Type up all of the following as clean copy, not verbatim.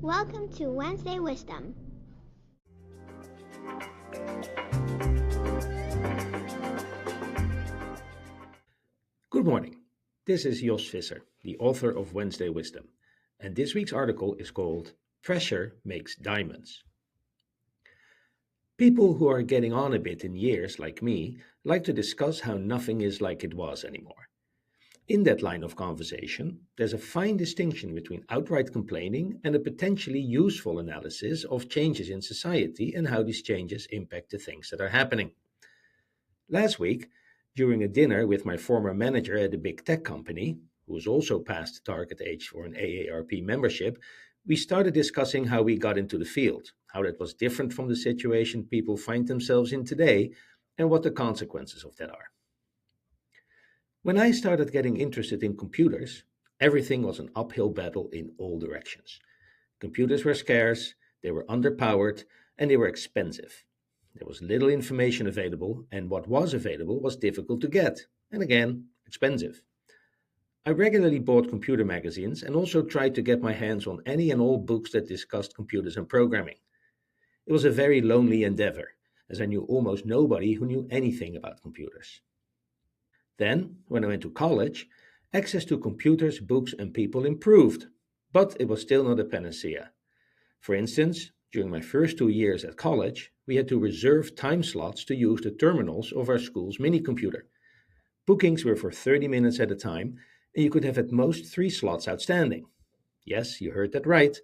Welcome to Wednesday Wisdom. Good morning. This is Jos Visser, the author of Wednesday Wisdom, and this week's article is called Pressure Makes Diamonds. People who are getting on a bit in years, like me, like to discuss how nothing is like it was anymore. In that line of conversation, there's a fine distinction between outright complaining and a potentially useful analysis of changes in society and how these changes impact the things that are happening. Last week, during a dinner with my former manager at a big tech company, who was also past the target age for an AARP membership, we started discussing how we got into the field, how that was different from the situation people find themselves in today, and what the consequences of that are. When I started getting interested in computers, everything was an uphill battle in all directions. Computers were scarce, they were underpowered, and they were expensive. There was little information available, and what was available was difficult to get, and again, expensive. I regularly bought computer magazines and also tried to get my hands on any and all books that discussed computers and programming. It was a very lonely endeavor, as I knew almost nobody who knew anything about computers. Then, when I went to college, access to computers, books, and people improved, but it was still not a panacea. For instance, during my first 2 years at college, we had to reserve time slots to use the terminals of our school's mini computer. Bookings were for 30 minutes at a time, and you could have at most 3 slots outstanding. Yes, you heard that right.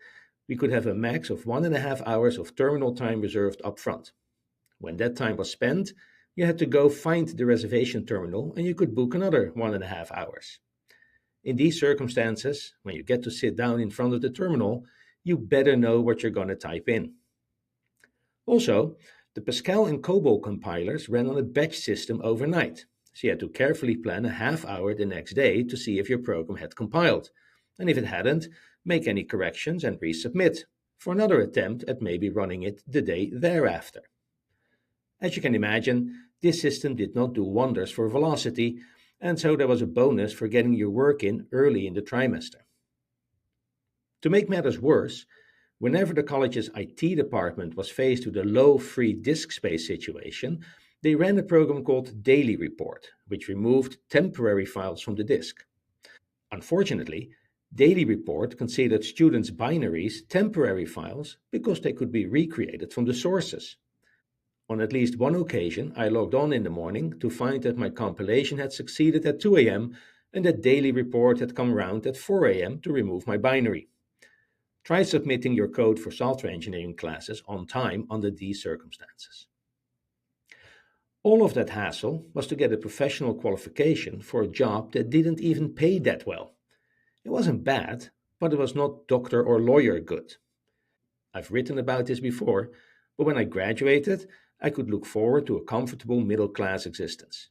We could have a max of 1.5 hours of terminal time reserved up front. When that time was spent, you had to go find the reservation terminal and you could book another 1.5 hours. In these circumstances, when you get to sit down in front of the terminal, you better know what you're going to type in. Also, the Pascal and COBOL compilers ran on a batch system overnight, so you had to carefully plan a half hour the next day to see if your program had compiled, and if it hadn't, make any corrections and resubmit for another attempt at maybe running it the day thereafter. As you can imagine, this system did not do wonders for velocity, and so there was a bonus for getting your work in early in the trimester. To make matters worse, whenever the college's IT department was faced with a low free disk space situation, they ran a program called Daily Report, which removed temporary files from the disk. Unfortunately, Daily Report considered students' binaries temporary files because they could be recreated from the sources. On at least one occasion, I logged on in the morning to find that my compilation had succeeded at 2 a.m. and that Daily Report had come around at 4 a.m. to remove my binary. Try submitting your code for software engineering classes on time under these circumstances. All of that hassle was to get a professional qualification for a job that didn't even pay that well. It wasn't bad, but it was not doctor or lawyer good. I've written about this before, but when I graduated, I could look forward to a comfortable middle class existence.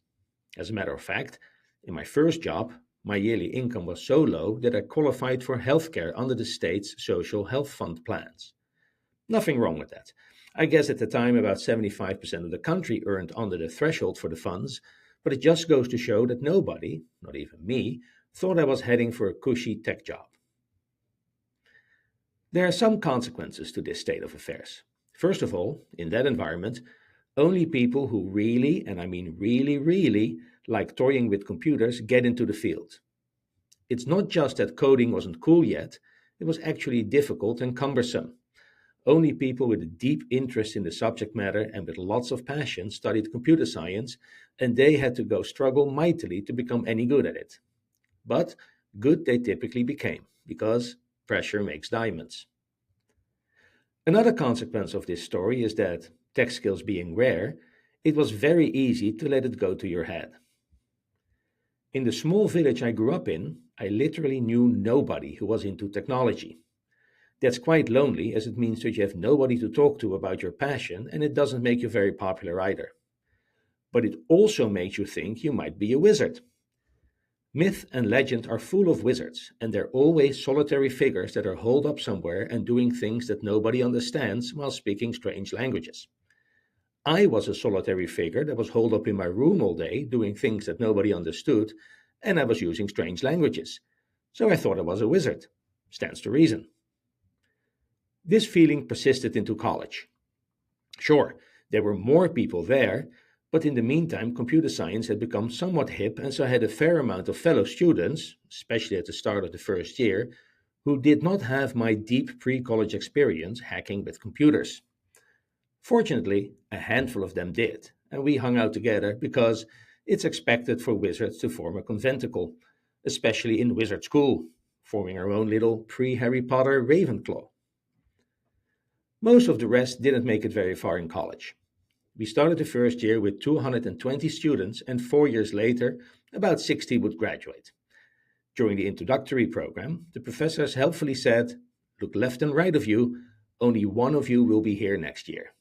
As a matter of fact, in my first job, my yearly income was so low that I qualified for healthcare under the state's social health fund plans. Nothing wrong with that. I guess at the time about 75% of the country earned under the threshold for the funds, but it just goes to show that nobody, not even me, thought I was heading for a cushy tech job. There are some consequences to this state of affairs. First of all, in that environment, only people who really, and I mean really, really, like toying with computers get into the field. It's not just that coding wasn't cool yet, it was actually difficult and cumbersome. Only people with a deep interest in the subject matter and with lots of passion studied computer science, and they had to go struggle mightily to become any good at it. But good they typically became, because pressure makes diamonds. Another consequence of this story is that, tech skills being rare, it was very easy to let it go to your head. In the small village I grew up in, I literally knew nobody who was into technology. That's quite lonely, as it means that you have nobody to talk to about your passion, and it doesn't make you very popular either. But it also makes you think you might be a wizard. Myth and legend are full of wizards, and they're always solitary figures that are holed up somewhere and doing things that nobody understands while speaking strange languages. I was a solitary figure that was holed up in my room all day doing things that nobody understood, and I was using strange languages. So I thought I was a wizard. Stands to reason. This feeling persisted into college. Sure, there were more people there, but in the meantime, computer science had become somewhat hip, and so I had a fair amount of fellow students, especially at the start of the first year, who did not have my deep pre college experience hacking with computers. Fortunately, a handful of them did, and we hung out together because it's expected for wizards to form a conventicle, especially in wizard school, forming our own little pre Harry Potter Ravenclaw. Most of the rest didn't make it very far in college. We started the first year with 220 students, and 4 years later, about 60 would graduate. During the introductory program, the professors helpfully said, "Look left and right of you, only one of you will be here next year."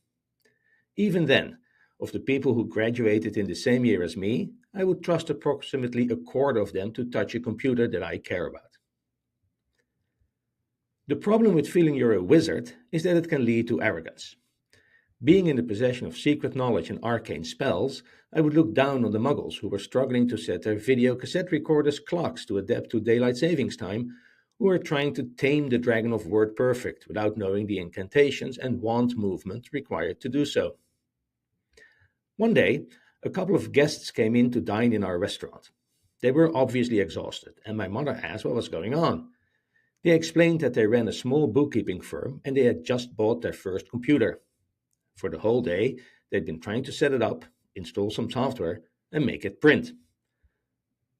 Even then, of the people who graduated in the same year as me, I would trust approximately a quarter of them to touch a computer that I care about. The problem with feeling you're a wizard is that it can lead to arrogance. Being in the possession of secret knowledge and arcane spells, I would look down on the muggles who were struggling to set their video cassette recorders' clocks to adapt to daylight savings time, who were trying to tame the dragon of word perfect without knowing the incantations and wand movement required to do so. One day, a couple of guests came in to dine in our restaurant. They were obviously exhausted, and my mother asked what was going on. They explained that they ran a small bookkeeping firm and they had just bought their first computer. For the whole day, they'd been trying to set it up, install some software, and make it print.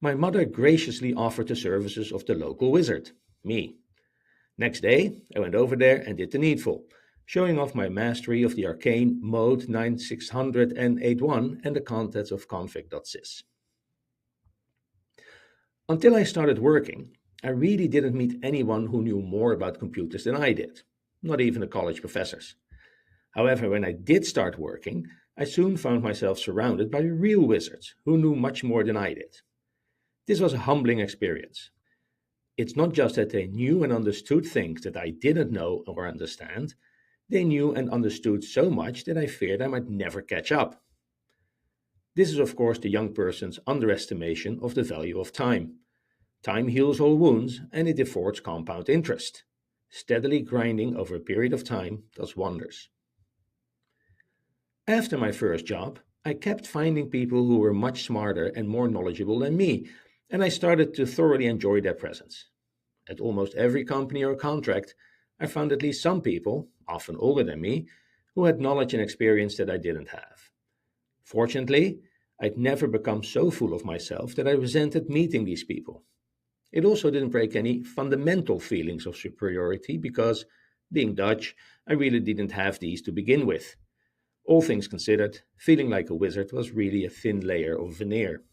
My mother graciously offered the services of the local wizard, me. Next day, I went over there and did the needful, showing off my mastery of the arcane Mode 9600 and 81 and the contents of config.sys. Until I started working, I really didn't meet anyone who knew more about computers than I did, not even the college professors. However, when I did start working, I soon found myself surrounded by real wizards who knew much more than I did. This was a humbling experience. It's not just that they knew and understood things that I didn't know or understand, they knew and understood so much that I feared I might never catch up. This is, of course, the young person's underestimation of the value of time. Time heals all wounds and it affords compound interest. Steadily grinding over a period of time does wonders. After my first job, I kept finding people who were much smarter and more knowledgeable than me, and I started to thoroughly enjoy their presence. At almost every company or contract, I found at least some people, often older than me, who had knowledge and experience that I didn't have. Fortunately, I'd never become so full of myself that I resented meeting these people. It also didn't break any fundamental feelings of superiority because, being Dutch, I really didn't have these to begin with. All things considered, feeling like a wizard was really a thin layer of veneer.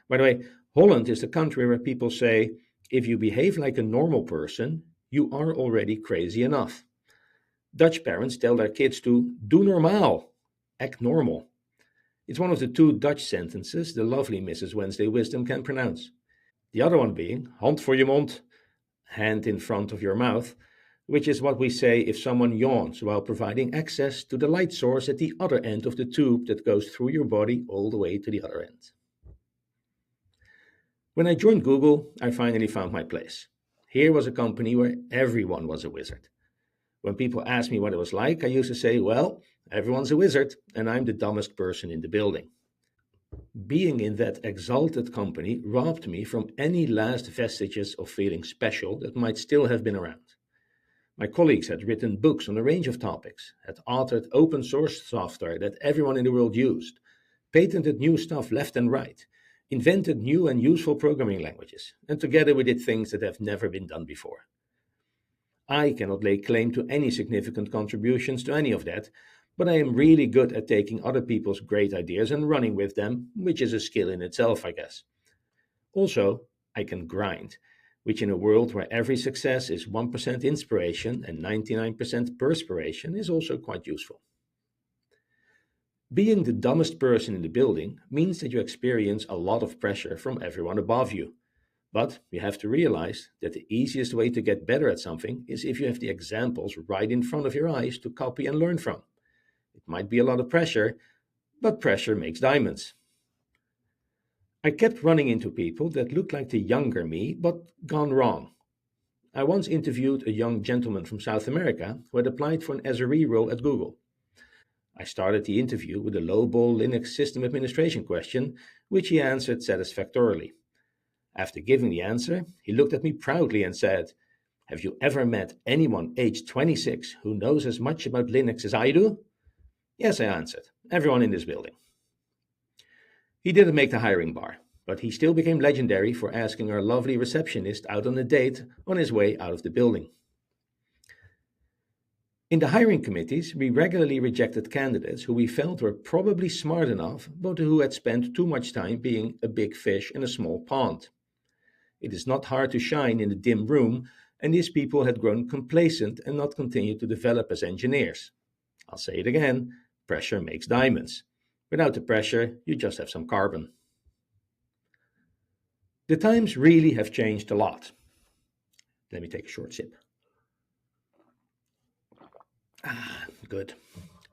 By the way, Holland is the country where people say, if you behave like a normal person, you are already crazy enough. Dutch parents tell their kids to "doe normaal," act normal. It's one of the two Dutch sentences the lovely Mrs. Wednesday Wisdom can pronounce. The other one being hand voor je mond, hand in front of your mouth, which is what we say if someone yawns while providing access to the light source at the other end of the tube that goes through your body all the way to the other end. When I joined Google, I finally found my place. Here was a company where everyone was a wizard. When people asked me what it was like, I used to say, well, everyone's a wizard, and I'm the dumbest person in the building. Being in that exalted company robbed me from any last vestiges of feeling special that might still have been around. My colleagues had written books on a range of topics, had authored open source software that everyone in the world used, patented new stuff left and right, invented new and useful programming languages, and together we did things that have never been done before. I cannot lay claim to any significant contributions to any of that, but I am really good at taking other people's great ideas and running with them, which is a skill in itself, I guess. Also, I can grind, which in a world where every success is 1% inspiration and 99% perspiration is also quite useful. Being the dumbest person in the building means that you experience a lot of pressure from everyone above you. But you have to realize that the easiest way to get better at something is if you have the examples right in front of your eyes to copy and learn from. It might be a lot of pressure, but pressure makes diamonds. I kept running into people that looked like the younger me, but gone wrong. I once interviewed a young gentleman from South America who had applied for an SRE role at Google. I started the interview with a low-ball Linux system administration question, which he answered satisfactorily. After giving the answer, he looked at me proudly and said, "Have you ever met anyone aged 26 who knows as much about Linux as I do?" "Yes," I answered, "everyone in this building." He didn't make the hiring bar, but he still became legendary for asking our lovely receptionist out on a date on his way out of the building. In the hiring committees, we regularly rejected candidates who we felt were probably smart enough, but who had spent too much time being a big fish in a small pond. It is not hard to shine in a dim room, and these people had grown complacent and not continued to develop as engineers. I'll say it again, pressure makes diamonds. Without the pressure, you just have some carbon. The times really have changed a lot. Let me take a short sip. Good.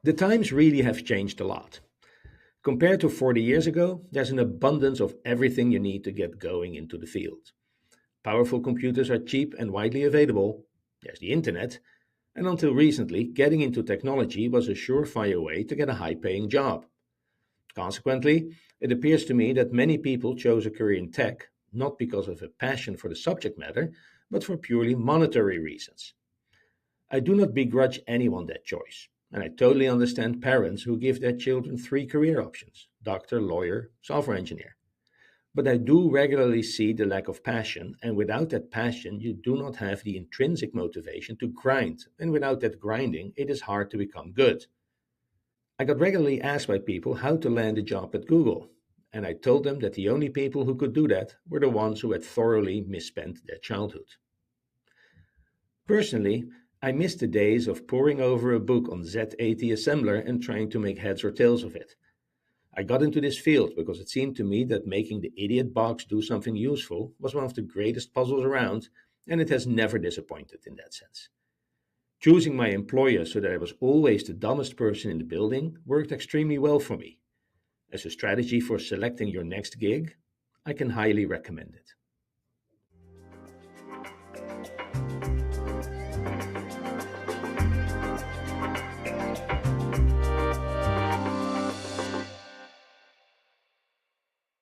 The times really have changed a lot. Compared to 40 years ago, there's an abundance of everything you need to get going into the field. Powerful computers are cheap and widely available. There's the internet. And until recently, getting into technology was a surefire way to get a high paying job. Consequently, it appears to me that many people chose a career in tech not because of a passion for the subject matter, but for purely monetary reasons. I do not begrudge anyone that choice, and I totally understand parents who give their children three career options: doctor, lawyer, software engineer. But I do regularly see the lack of passion, and without that passion, you do not have the intrinsic motivation to grind, and without that grinding, it is hard to become good. I got regularly asked by people how to land a job at Google, and I told them that the only people who could do that were the ones who had thoroughly misspent their childhood. Personally, I miss the days of poring over a book on Z80 assembler and trying to make heads or tails of it. I got into this field because it seemed to me that making the idiot box do something useful was one of the greatest puzzles around, and it has never disappointed in that sense. Choosing my employer so that I was always the dumbest person in the building worked extremely well for me. As a strategy for selecting your next gig, I can highly recommend it.